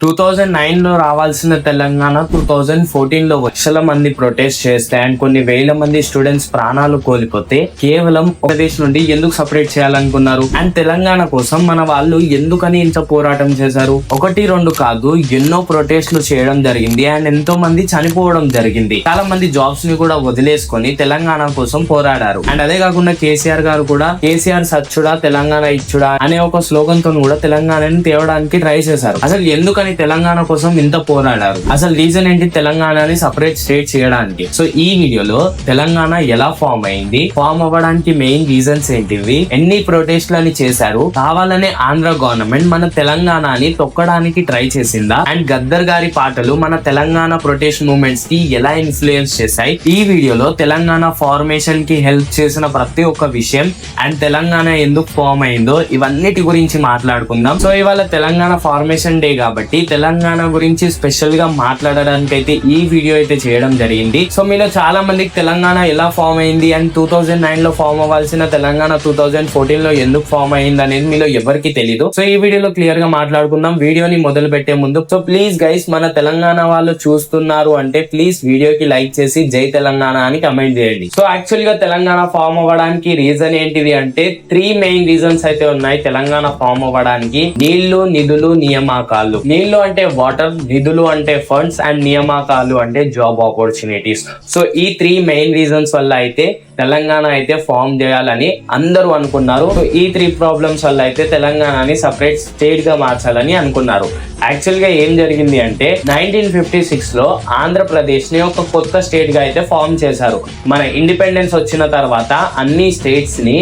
2009 లో రావాల్సిన తెలంగాణ 2014 లో లక్షల మంది ప్రొటెస్ట్ చేస్తే అండ్ కొన్ని వేల మంది స్టూడెంట్స్ ప్రాణాలు కోల్పోతే కేవలం ఒక దేశం నుండి ఎందుకు సపరేట్ చేయాలనుకున్నారు అండ్ తెలంగాణ కోసం మన వాళ్ళు ఎందుకని ఇంత పోరాటం చేశారు? ఒకటి రెండు కాదు, ఎన్నో ప్రొటెస్ట్లు చేయడం జరిగింది అండ్ ఎంతో మంది చనిపోవడం జరిగింది. చాలా మంది జాబ్స్ ని కూడా వదిలేసుకొని తెలంగాణ కోసం పోరాడారు. అండ్ అదే కాకుండా కేసీఆర్ గారు కూడా కేసీఆర్ సచ్చుడా తెలంగాణ ఇచ్చుడా అనే ఒక స్లోగన్ తో కూడా తెలంగాణని తేవడానికి ట్రై చేశారు. అసలు ఎందుకని తెలంగాణ కోసం ఇంత పోరాడారు? అసలు రీజన్ ఏంటి తెలంగాణని సపరేట్ స్టేట్ చేయడానికి? సో ఈ వీడియోలో తెలంగాణ ఎలా ఫామ్ అయింది, ఫామ్ అవ్వడానికి మెయిన్ రీజన్స్ ఏంటివి, ఎన్ని ప్రొటెస్ట్లని చేశారు, కావాలనే ఆంధ్ర గవర్నమెంట్ మన తెలంగాణని తొక్కడానికి ట్రై చేసిందా, అండ్ గద్దర్ గారి పాటలు మన తెలంగాణ ప్రొటెస్ట్ మూవ్మెంట్స్ కి ఎలా ఇన్ఫ్లుయెన్స్ చేశాయి, ఈ వీడియోలో తెలంగాణ ఫార్మేషన్ కి హెల్ప్ చేసిన ప్రతి ఒక్క విషయం అండ్ తెలంగాణ ఎందుకు ఫామ్ అయిందో ఇవన్నిటి గురించి మాట్లాడుకుందాం. సో ఇవాళ తెలంగాణ ఫార్మేషన్ డే కాబట్టి తెలంగాణ గురించి స్పెషల్ గా మాట్లాడడానికి అయితే ఈ వీడియో అయితే చేయడం జరిగింది. సో మీలో చాలా మందికి తెలంగాణ ఎలా ఫామ్ అయింది అండ్ 2009 లో ఫామ్ అవ్వాల్సిన తెలంగాణ 2014 లో ఎందుకు ఫామ్ అయింది అనేది మీలో ఎవరికి తెలీదు. సో ఈ వీడియోలో క్లియర్ గా మాట్లాడుకుందాం. వీడియోని మొదలు పెట్టే ముందు సో ప్లీజ్ గైస్, మన తెలంగాణ వాళ్ళు చూస్తున్నారు అంటే ప్లీజ్ వీడియోకి లైక్ చేసి జై తెలంగాణ అని కమెంట్ చేయండి. సో యాక్చువల్ గా తెలంగాణ ఫామ్ అవ్వడానికి రీజన్ ఏంటిది అంటే 3 మెయిన్ రీజన్స్ అయితే ఉన్నాయి తెలంగాణ ఫామ్ అవ్వడానికి. నీళ్లు, నిధులు, నియామకాలు. నీళ్లు అంటే వాటర్, నిధులు అంటే ఫండ్స్ అండ్ నియామకాలు అంటే జాబ్ ఆపర్చునిటీస్. సో ఈ 3 మెయిన్ రీజన్స్ వల్ల అయితే తెలంగాణ అయితే ఫామ్ చేయాలని అందరూ అనుకున్నారు. సో ఈ 3 ప్రాబ్లమ్స్ వల్ల అయితే తెలంగాణని సపరేట్ స్టేట్ గా మార్చాలని అనుకున్నారు. యాక్చువల్ గా ఏం జరిగింది అంటే 1956 లో ఆంధ్రప్రదేశ్ ని ఒక కొత్త స్టేట్ గా అయితే ఫామ్ చేశారు. మన ఇండిపెండెన్స్ వచ్చిన తర్వాత అన్ని స్టేట్స్ ని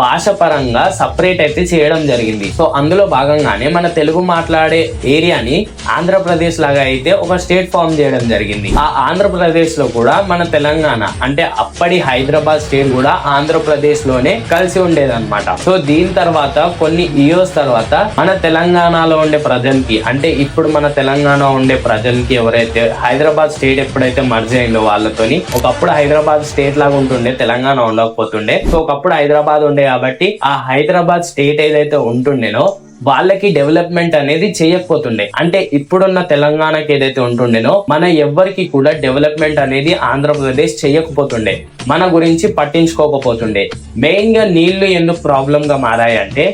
భాష పరంగా సపరేట్ అయితే చేయడం జరిగింది. సో అందులో భాగంగానే మన తెలుగు మాట్లాడే ఏరియాని ఆంధ్రప్రదేశ్ లాగా అయితే ఒక స్టేట్ ఫామ్ చేయడం జరిగింది. ఆ ఆంధ్రప్రదేశ్ లో కూడా మన తెలంగాణ అంటే అప్పటి హైదరాబాద్ స్టేట్ కూడా ఆంధ్రప్రదేశ్ లోనే కలిసి ఉండేదన్నమాట. సో దీని తర్వాత కొన్ని ఇయర్స్ తర్వాత మన తెలంగాణలో ఉండే ప్రజలకి అంటే ఇప్పుడు మన తెలంగాణ ఉండే ప్రజలకి ఎవరైతే హైదరాబాద్ స్టేట్ ఎప్పుడైతే మర్జ్ అయిందో వాళ్ళతోని, ఒకప్పుడు హైదరాబాద్ స్టేట్ లాగా ఉంటుండే, తెలంగాణ ఉండకపోతుండే. సో ఒకప్పుడు హైదరాబాద్ ఉండే కాబట్టి ఆ హైదరాబాద్ స్టేట్ ఏదైతే ఉంటుండేనో వాళ్ళకి డెవలప్మెంట్ అనేది చేయకపోతుండే. అంటే ఇప్పుడున్న తెలంగాణకి ఏదైతే ఉంటుండేనో మన ఎవ్వరికి కూడా డెవలప్మెంట్ అనేది ఆంధ్రప్రదేశ్ చేయకపోతుండే, మన గురించి పట్టించుకోకపోతుండే. మెయిన్ గా నీళ్లు ఎందుకు ప్రాబ్లం గా మారాయంటే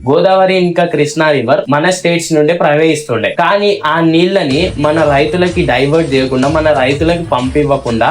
గోదావరి ఇంకా కృష్ణా రివర్ మన స్టేట్స్ నుండి ప్రవహిస్తుండే, కానీ ఆ నీళ్ళని మన రైతులకి డైవర్ట్ చేయకుండా, మన రైతులకి పంపివ్వకుండా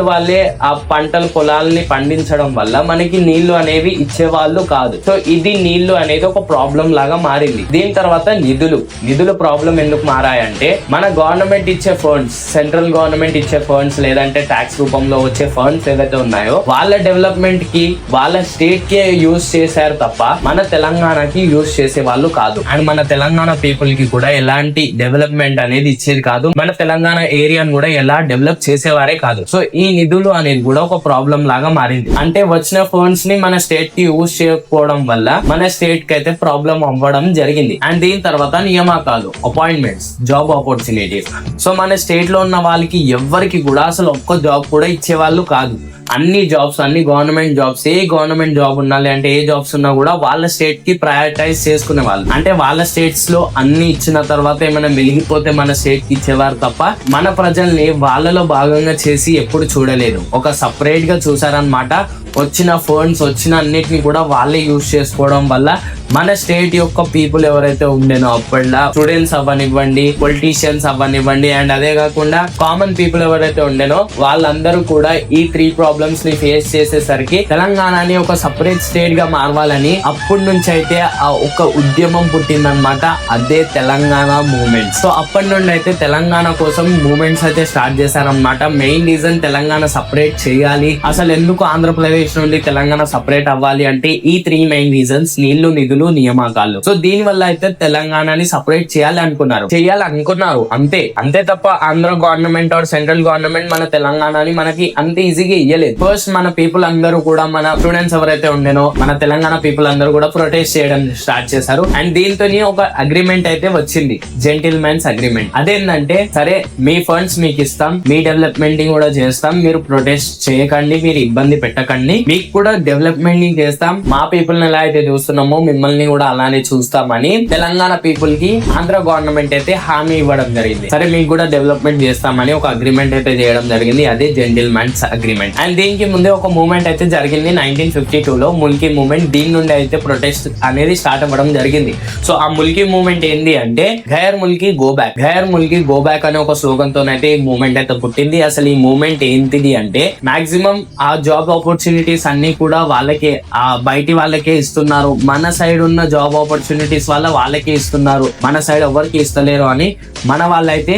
వాళ్ళే ఆ పంటల పొలాలని పండించడం వల్ల మనకి నీళ్లు అనేవి ఇచ్చేవాళ్ళు కాదు. సో ఇది నీళ్లు అనేది ఒక ప్రాబ్లం లాగా మారింది. దీని తర్వాత నిధులు ప్రాబ్లం ఎందుకు మారాయంటే మన గవర్నమెంట్ ఇచ్చే ఫండ్స్, సెంట్రల్ గవర్నమెంట్ ఇచ్చే ఫండ్స్ లేదంటే ట్యాక్స్ రూపంలో వచ్చే ఫండ్స్ ఏదైతే ఉన్నాయో వాళ్ళ డెవలప్మెంట్ కి వాళ్ళ స్టేట్ కే యూజ్ చేశారు తప్ప మన తెలంగాణకి యూజ్ చేసే వాళ్ళు కాదు. అండ్ మన తెలంగాణ పీపుల్ కి కూడా ఎలాంటి డెవలప్మెంట్ అనేది ఇచ్చేది కాదు, మన తెలంగాణ ఏరియాను కూడా ఎలా డెవలప్ చేసేవారే కాదు. సో ఈ నిధులు అనేది కూడా ఒక ప్రాబ్లం లాగా మారింది. అంటే వచ్చిన ఫండ్స్ ని మన స్టేట్ కి యూజ్ చేయకపోవడం వల్ల మన స్టేట్ కి అయితే ప్రాబ్లం అవ్వడం జరిగింది. అండ్ దీని తర్వాత నియామకాలు, అపాయింట్మెంట్స్, జాబ్ ఆపర్చునిటీస్. సో మన స్టేట్ లో ఉన్న వాళ్ళకి ఎవ్వరికి కూడా అసలు ఒక్క జాబ్ కూడా ఇచ్చేవాళ్ళు కాదు. అన్ని జాబ్స్, అన్ని గవర్నమెంట్ జాబ్స్, ఏ గవర్నమెంట్ జాబ్ ఉన్నా లేదంటే ఏ జాబ్స్ ఉన్నా కూడా వాళ్ళ స్టేట్ కి ప్రయారిటైజ్ చేసుకునే వాళ్ళు. అంటే వాళ్ళ స్టేట్స్ లో అన్ని ఇచ్చిన తర్వాత ఏమైనా మిగిలిపోతే మన స్టేట్ కి ఇచ్చేవారు తప్ప మన ప్రజల్ని వాళ్ళలో భాగంగా చేసి ఎప్పుడు చూడలేదు. ఒక సపరేట్ గా చూసారనమాట. వచ్చిన ఫండ్స్ వచ్చిన అన్నిటిని కూడా వాళ్ళే యూజ్ చేసుకోవడం వల్ల మన స్టేట్ యొక్క పీపుల్ ఎవరైతే ఉండేనో అప్పట్లో స్టూడెంట్స్ అవ్వనివ్వండి, పొలిటీషియన్స్ అవ్వనివ్వండి అండ్ అదే కాకుండా కామన్ పీపుల్ ఎవరైతే ఉండేనో వాళ్ళందరూ కూడా ఈ 3 ప్రాబ్లమ్స్ ని ఫేస్ చేసేసరికి తెలంగాణని ఒక సపరేట్ స్టేట్ గా మారవాలని అప్పటి నుంచి అయితే ఆ ఒక ఉద్యమం పుట్టిందనమాట. అదే తెలంగాణ మూవ్మెంట్. సో అప్పటి నుండి అయితే తెలంగాణ కోసం మూవ్మెంట్స్ అయితే స్టార్ట్ చేశారనమాట. మెయిన్ రీజన్ తెలంగాణ సపరేట్ చేయాలి, అసలు ఎందుకు ఆంధ్రప్రదేశ్ నుండి తెలంగాణ సపరేట్ అవ్వాలి అంటే ఈ 3 మెయిన్ రీజన్స్, నీళ్లు, నిధులు, నియామకాలు. సో దీని వల్ల అయితే తెలంగాణని సపరేట్ చేయాలనుకున్నారు అంతే తప్ప Andhra government or central government మన తెలంగాణని మనకి అంత ఈజీగా ఇయ్యలేదు. ఫస్ట్ మన పీపుల్ అందరూ కూడా, మన స్టూడెంట్స్ ఎవరైతే ఉండేనో మన తెలంగాణ పీపుల్ అందరూ కూడా ప్రొటెస్ట్ చేయడం స్టార్ట్ చేశారు. అండ్ దీంతో ఒక అగ్రిమెంట్ అయితే వచ్చింది, జెంటిల్మెన్స్ అగ్రిమెంట్. అదేంటంటే సరే మీ ఫండ్స్ మీకు ఇస్తాం, మీ డెవలప్మెంట్ కూడా చేస్తాం, మీరు ప్రొటెస్ట్ చేయకండి, మీరు ఇబ్బంది పెట్టకండి, చేస్తామని, మీకు కూడా డెవలప్మెంట్ ని చేస్తాం, మా పీపుల్ ని ఎలా అయితే చూస్తున్నామో మిమ్మల్ని కూడా అలానే చూస్తామని తెలంగాణ పీపుల్ కి ఆంధ్ర గవర్నమెంట్ అయితే హామీ ఇవ్వడం జరిగింది. సరే మీకు కూడా డెవలప్మెంట్ చేస్తామని ఒక అగ్రిమెంట్ అయితే చేయడం జరిగింది, అదే జెంటిల్మెన్స్ అగ్రిమెంట్. అండ్ దీనికి ముందే ఒక మూవ్మెంట్ అయితే జరిగింది 1952 లో, ముల్కీ మూవ్మెంట్. దీని నుండి అయితే ప్రొటెస్ట్ అనేది స్టార్ట్ అవ్వడం జరిగింది. సో ఆ ముల్కీ మూవ్మెంట్ ఏంటి అంటే గైర్ ముల్కీ గో బ్యాక్, గైర్ ముల్కీ గో బ్యాక్ అనే ఒక స్లోగన్ తోనైతే ఈ మూవ్మెంట్ అయితే పుట్టింది. అసలు ఈ మూవ్మెంట్ ఏంటిది అంటే మాక్సిమం ఆ జాబ్ ఆపర్చునిటీస్ అన్ని కూడా వాళ్ళకే, ఆ బయటి వాళ్ళకే ఇస్తున్నారు, మన సైడ్ ఉన్న జాబ్ ఆపర్చునిటీస్ వాళ్ళకే ఇస్తున్నారు, మన సైడ్ ఎవరికి ఇస్తలేరు అని మన వాళ్ళైతే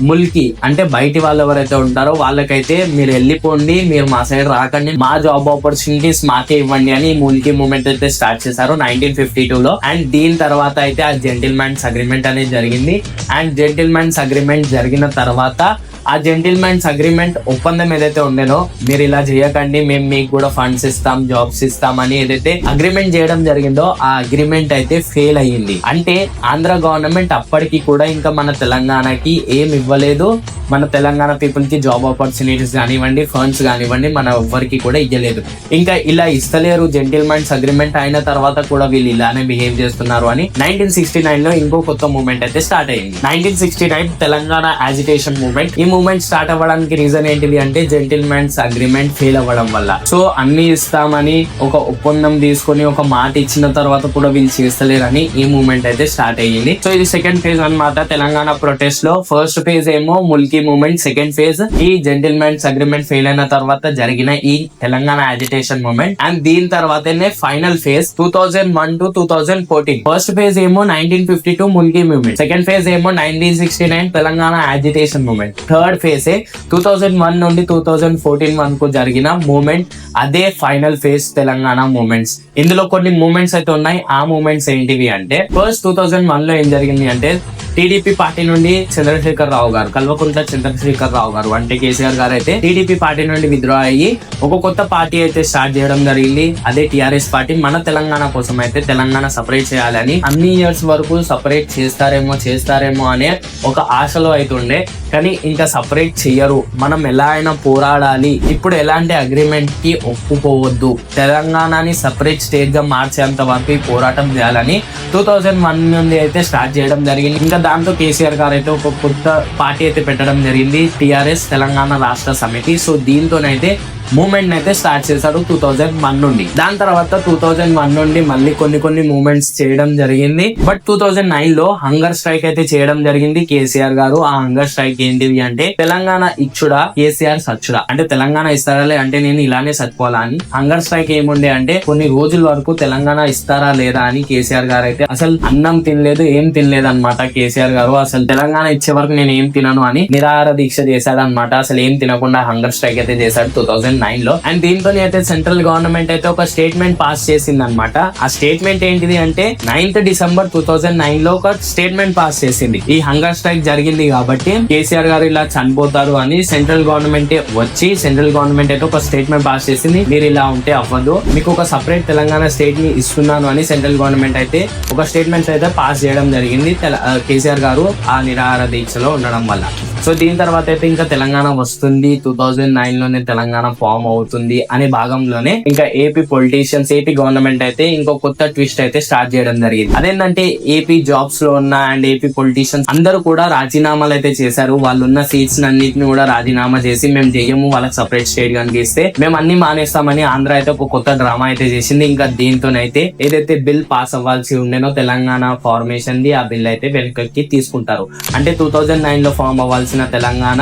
ముల్కీ అంటే బయటి వాళ్ళు ఎవరైతే ఉంటారో వాళ్ళకైతే మీరు వెళ్ళిపోండి, మీరు మా సైడ్ రాకండి, మా జాబ్ ఆపర్చునిటీస్ మాకే ఇవ్వండి అని ముల్కీ మూవ్మెంట్ అయితే స్టార్ట్ చేశారు 1952 లో. అండ్ దీని తర్వాత అయితే ఆ జెంటిల్మెన్స్ అగ్రిమెంట్ అనేది జరిగింది. అండ్ జెంటిల్మెన్స్ అగ్రిమెంట్ జరిగిన తర్వాత ఆ జెంటిల్మెన్స్ అగ్రిమెంట్ ఒప్పందం ఏదైతే ఉండేనో, మీరు ఇలా చేయకండి, మేము మీకు కూడా ఫండ్స్ ఇస్తాం, జాబ్స్ ఇస్తాం అని ఏదైతే అగ్రిమెంట్ చేయడం జరిగిందో ఆ అగ్రిమెంట్ అయితే ఫెయిల్ అయ్యింది. అంటే ఆంధ్ర గవర్నమెంట్ అప్పటికి కూడా ఇంకా మన తెలంగాణకి ఏం ఇవ్వలేదు, మన తెలంగాణ పీపుల్ కి జాబ్ ఆపర్చునిటీస్ కానివ్వండి, ఫండ్స్ కానివ్వండి, మన ఎవ్వరికి కూడా ఇవ్వలేదు. ఇంకా ఇలా ఇస్తలేరు, జెంటిల్మెన్స్ అగ్రిమెంట్ అయిన తర్వాత కూడా వీళ్ళు ఇలానే బిహేవ్ చేస్తున్నారు అని 1969 లో ఇంకో కొత్త మూవ్మెంట్ అయితే స్టార్ట్ అయింది. 1969 తెలంగాణ యాజిటేషన్ మూవ్మెంట్. ఈ మూవ్మెంట్ స్టార్ట్ అవ్వడానికి రీజన్ ఏంటిది అంటే జెంటిల్మెన్స్ అగ్రిమెంట్ ఫెయిల్ అవ్వడం వల్ల. సో అన్ని ఇస్తామని ఒక ఒప్పందం తీసుకొని ఒక మాట ఇచ్చిన తర్వాత కూడా వీళ్ళు చేస్తలేరని ఈ మూవ్మెంట్ అయితే స్టార్ట్ అయ్యింది. సో ఇది సెకండ్ ఫేజ్ అన్నమాట తెలంగాణ ప్రొటెస్ట్ లో. ఫస్ట్ ఫేజ్ ఏమో ముల్కీ మూవ్మెంట్, సెకండ్ ఫేజ్ ఈ జెంటిల్మెన్స్ అగ్రిమెంట్ ఫెయిల్ అయిన తర్వాత జరిగిన ఈ తెలంగాణ యాజిటేషన్ మూవ్మెంట్. అండ్ దీని తర్వాతనే final phase 2001 to 2014. First phase ఏమో 1952 ముల్కీ మూవ్మెంట్, సెకండ్ ఫేజ్ ఏమో 1969 Telangana agitation movement, third phase 2001 నుండి 2014 వరకు జరిగిన మూవ్మెంట్, అదే ఫైనల్ ఫేజ్ తెలంగాణ మూవ్మెంట్స్. ఇందులో కొన్ని మూవ్మెంట్స్ అయితే ఉన్నాయి. ఆ మూవ్మెంట్స్ ఏంటివి అంటే ఫస్ట్ 2001 లో ఏం జరిగింది అంటే టీడీపీ పార్టీ నుండి చంద్రశేఖర్ రావు గారు, కల్వకుంట్ల చంద్రశేఖర్ రావు గారు అంటే కేసీఆర్ గారు అయితే టీడీపీ పార్టీ నుండి విత్డ్రా అయ్యి ఒక కొత్త పార్టీ అయితే స్టార్ట్ చేయడం జరిగింది, అదే టిఆర్ఎస్ పార్టీ. మన తెలంగాణ కోసం అయితే తెలంగాణ సపరేట్ చేయాలని, అన్ని ఇయర్స్ వరకు సపరేట్ చేస్తారేమో అనే ఒక ఆశలో అయితే ఉండే, కానీ ఇంకా సపరేట్ చెయ్యరు, మనం ఎలా అయినా పోరాడాలి, ఇప్పుడు ఎలాంటి అగ్రిమెంట్ కి ఒప్పుకోవద్దు, తెలంగాణని సపరేట్ స్టేట్ గా మార్చేంత వరకు పోరాటం చేయాలని 2001 నుండి అయితే స్టార్ట్ చేయడం జరిగింది. ఇంకా దాంతో కేసీఆర్ గారు అయితే ఒక కొత్త పార్టీ అయితే పెట్టడం జరిగింది, టిఆర్ఎస్ తెలంగాణ రాష్ట్ర సమితి. సో దీంతోనైతే మూవ్మెంట్ అయితే స్టార్ట్ చేశారు 2001 నుండి. దాని తర్వాత 2001 నుండి మళ్ళీ కొన్ని మూవ్మెంట్స్ చేయడం జరిగింది. బట్ 2009 లో హంగర్ స్ట్రైక్ అయితే చేయడం జరిగింది కేసీఆర్ గారు. ఆ హంగర్ స్ట్రైక్ ఏంటిది అంటే తెలంగాణ ఇచ్చుడా కేసీఆర్ సచ్చుడా, అంటే తెలంగాణ ఇస్తారా అంటే నేను ఇలానే చచ్చిపోవాలా అని. హంగర్ స్ట్రైక్ ఏముండే అంటే కొన్ని రోజుల వరకు తెలంగాణ ఇస్తారా లేదా అని కేసీఆర్ గారు అయితే అసలు అన్నం తినలేదు, ఏం తినలేదు అనమాట. కేసీఆర్ గారు అసలు తెలంగాణ ఇచ్చే వరకు నేను ఏం తినను అని నిరాహార దీక్ష చేశాడు అనమాట. అసలు ఏం తినకుండా హంగర్ స్ట్రైక్ అయితే చేశాడు 2009 లో. అండ్ దీంతో అయితే సెంట్రల్ గవర్నమెంట్ అయితే ఒక స్టేట్మెంట్ పాస్ చేసింది అనమాట. ఆ స్టేట్మెంట్ ఏంటిది అంటే 9th December 2009 లో ఒక స్టేట్మెంట్ పాస్ చేసింది. ఈ హంగర్ స్ట్రైక్ జరిగింది కాబట్టి కేసీఆర్ గారు ఇలా చనిపోతారు అని సెంట్రల్ గవర్నమెంట్ వచ్చి సెంట్రల్ గవర్నమెంట్ అయితే ఒక స్టేట్మెంట్ పాస్ చేసింది, మీరు ఇలా ఉంటే అవ్వదు, మీకు ఒక సపరేట్ తెలంగాణ స్టేట్ ని ఇస్తున్నాను అని సెంట్రల్ గవర్నమెంట్ అయితే ఒక స్టేట్మెంట్ అయితే పాస్ చేయడం జరిగింది కేసీఆర్ గారు ఆ నిరాహార దీక్షలో ఉండడం వల్ల. సో దీని తర్వాత అయితే ఇంకా తెలంగాణ వస్తుంది, 2009 లోనే తెలంగాణ ఫామ్ అవుతుంది అనే భాగంలోనే ఇంకా ఏపీ పొలిటీషియన్స్, ఏపీ గవర్నమెంట్ అయితే ఇంకో కొత్త ట్విస్ట్ అయితే స్టార్ట్ చేయడం జరిగింది. అదేంటంటే ఏపీ జాబ్స్ లో ఉన్న అండ్ ఏపీ పొలిటీషియన్స్ అందరూ కూడా రాజీనామాలు అయితే చేశారు. వాళ్ళు ఉన్న సీట్స్ అన్నిటిని కూడా రాజీనామా చేసి మేము చెయ్యము, వాళ్ళకి సపరేట్ స్టేట్ కనుక ఇస్తే మేము అన్ని మానేస్తామని ఆంధ్ర అయితే ఒక కొత్త డ్రామా అయితే చేసింది. ఇంకా దీంతోనైతే ఏదైతే బిల్ పాస్ అవ్వాల్సి ఉండేనో తెలంగాణ ఫార్మేషన్ ది, ఆ బిల్ అయితే వెనక్కి తీసుకుంటారు. అంటే 2009 లో ఫామ్ అవ్వాల్సిన తెలంగాణ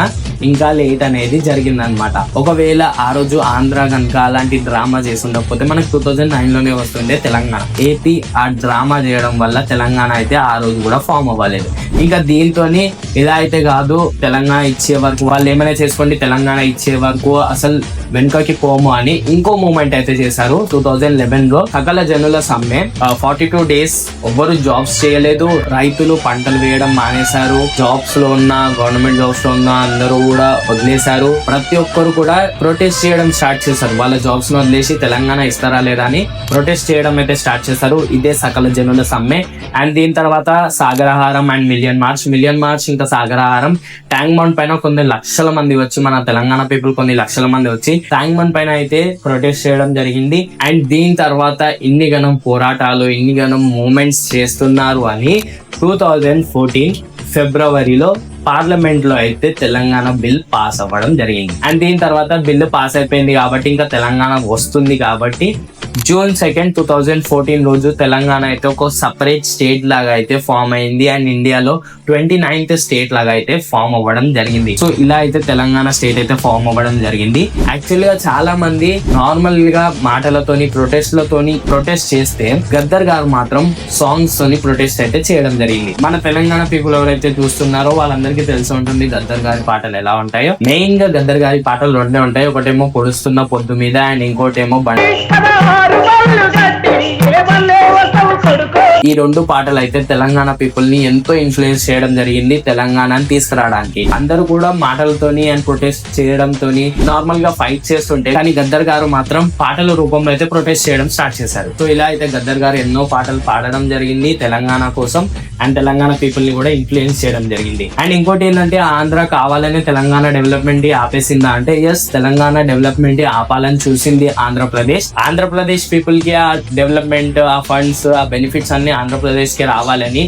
ఇంకా లేట్ అనేది జరిగిందనమాట. ఒకవేళ ఆ రోజు ఆంధ్ర కనుక అలాంటి డ్రామా చేసి ఉండకపోతే మనకు 2009 లోనే వస్తుండే తెలంగాణ. ఏపీ ఆ డ్రామా చేయడం వల్ల తెలంగాణ అయితే ఆ రోజు కూడా ఫామ్ అవ్వలేదు. ఇంకా దీంతోని ఇలా అయితే కాదు, తెలంగాణ ఇచ్చే వరకు వాళ్ళు ఏమైనా చేసుకోండి, తెలంగాణ ఇచ్చే వరకు అసలు వెనుకకి పోము అని ఇంకో మూవ్మెంట్ అయితే చేశారు 2011 లో. సకల జనుల సమ్మె, 42 days ఎవ్వరు జాబ్స్ చేయలేదు, రైతులు పంటలు వేయడం మానేశారు, జాబ్స్ లో ఉన్న గవర్నమెంట్ జాబ్స్ లో ఉన్న అందరూ కూడా వదిలేశారు, ప్రతి ఒక్కరు కూడా ప్రొటెస్ట్ చేయడం స్టార్ట్ చేశారు. వాళ్ళ జాబ్స్ ను వదిలేసి తెలంగాణ ఇస్తారా లేదా అని ప్రొటెస్ట్ చేయడం అయితే స్టార్ట్ చేశారు. ఇదే సకల జనుల సమ్మె. అండ్ దీని తర్వాత సాగరహారం అండ్ మిలియన్ మార్చ్ ఇంకా సాగరహారం ట్యాంక్ బండ్ పైన కొన్ని లక్షల మంది వచ్చి, మన తెలంగాణ పీపుల్ కొన్ని లక్షల మంది వచ్చి ట్యాంక్ బండ్ పైన అయితే ప్రొటెస్ట్ చేయడం జరిగింది. అండ్ దీని తర్వాత ఇన్ని గణం పోరాటాలు, ఇన్ని గణం మూమెంట్స్ చేస్తున్నారు అని 2014 ఫిబ్రవరిలో పార్లమెంట్ లో అయితే తెలంగాణ బిల్ పాస్ అవ్వడం జరిగింది. అండ్ దీని తర్వాత బిల్లు పాస్ అయిపోయింది కాబట్టి ఇంకా తెలంగాణ వస్తుంది కాబట్టి June 2nd, 2014 రోజు తెలంగాణ అయితే ఒక సపరేట్ స్టేట్ లాగా అయితే ఫామ్ అయింది. అండ్ ఇండియాలో 29th స్టేట్ లాగా అయితే ఫామ్ అవ్వడం జరిగింది. సో ఇలా అయితే తెలంగాణ స్టేట్ అయితే ఫామ్ అవ్వడం జరిగింది. యాక్చువల్ గా చాలా మంది నార్మల్ గా మాటలతోని ప్రొటెస్ట్ చేస్తే గద్దర్ గారు మాత్రం సాంగ్స్ తోని ప్రొటెస్ట్ అయితే చేయడం జరిగింది. మన తెలంగాణ పీపుల్ ఎవరైతే చూస్తున్నారో వాళ్ళందరికీ తెలిసి ఉంటుంది గద్దర్ గారి పాటలు ఎలా ఉంటాయో. మెయిన్ గా గద్దర్ గారి పాటలు రెండే ఉంటాయి. ఒకటేమో పొడుస్తున్న పొద్దు మీద అండ్ ఇంకోటేమో ఈ రెండు పాటలు అయితే తెలంగాణ పీపుల్ ని ఎంతో ఇన్ఫ్లుయెన్స్ చేయడం జరిగింది తెలంగాణని తీసుకురావడానికి. అందరూ కూడా మాటలతోని అండ్ ప్రొటెస్ట్ చేయడంతోని నార్మల్ గా ఫైట్ చేస్తుంటే, కానీ గద్దర్ గారు మాత్రం పాటల రూపంలో అయితే ప్రొటెస్ట్ చేయడం స్టార్ట్ చేశారు. సో ఇలా అయితే గద్దర్ గారు ఎన్నో పాటలు పాడడం జరిగింది తెలంగాణ కోసం అండ్ తెలంగాణ పీపుల్ ని కూడా ఇన్ఫ్లుయెన్స్ చేయడం జరిగింది. అండ్ ఇంకోటి ఏంటంటే, ఆంధ్ర కావాలని తెలంగాణ డెవలప్మెంట్ ఆపేసిందా అంటే ఎస్, తెలంగాణ డెవలప్మెంట్ ఆపాలని చూసింది ఆంధ్రప్రదేశ్ పీపుల్ కి ఆ డెవలప్మెంట్, ఆ ఫండ్స్, ఆ బెనిఫిట్స్ అన్ని ఆంధ్రప్రదేశ్ కి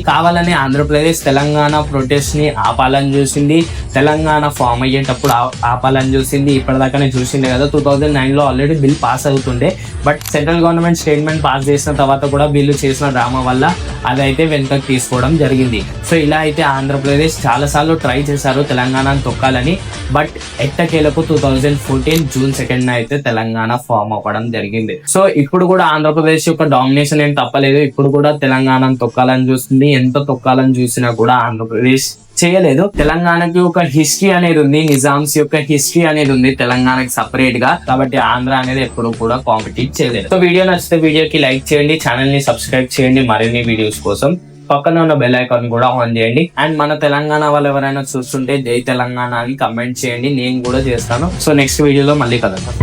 కావాలని ఆంధ్రప్రదేశ్ తెలంగాణ ప్రొటెస్ట్ ని ఆపాలని చూసింది. తెలంగాణ ఫామ్ అయ్యేటప్పుడు ఆపాలని చూసింది. ఇప్పటిదాకానే చూసిండే కదా, 2009 లో ఆల్రెడీ బిల్ పాస్ అవుతుండే. But central government statement pass చేసిన తర్వాత కూడా వీళ్ళు చేసిన డ్రామా వల్ల అదైతే వెనుకకు తీసుకోవడం జరిగింది. సో ఇలా అయితే ఆంధ్రప్రదేశ్ చాలా సార్లు ట్రై చేశారు తెలంగాణను తొక్కాలని. బట్ ఎట్టకేలకు 2014 June 2nd అయితే తెలంగాణ ఫామ్ అవ్వడం జరిగింది. సో ఇప్పుడు కూడా ఆంధ్రప్రదేశ్ యొక్క డామినేషన్ ఏం తప్పలేదు. ఇప్పుడు కూడా తెలంగాణను తొక్కాలని చూస్తుంది. ఎంత తొక్కాలని చూసినా కూడా ఆంధ్రప్రదేశ్ చేయలేదు. తెలంగాణకి ఒక హిస్టరీ అనేది ఉంది, నిజామ్స్ యొక్క హిస్టరీ అనేది ఉంది తెలంగాణకి సపరేట్ గా. కాబట్టి ఆంధ్ర అనేది ఎప్పుడు కూడా కాంపిటీట్ చేయలేదు. సో వీడియో నచ్చితే వీడియోకి లైక్ చేయండి, ఛానల్ ని సబ్స్క్రైబ్ చేయండి మరిన్ని వీడియోస్ కోసం. పక్కన ఉన్న బెల్ ఐకాన్ కూడా ఆన్ చేయండి. అండ్ మన తెలంగాణ వాళ్ళు ఎవరైనా చూస్తుంటే జై తెలంగాణ అని కమెంట్ చేయండి, నేను కూడా చేస్తాను. సో నెక్స్ట్ వీడియోలో మళ్ళీ కలుద్దాం.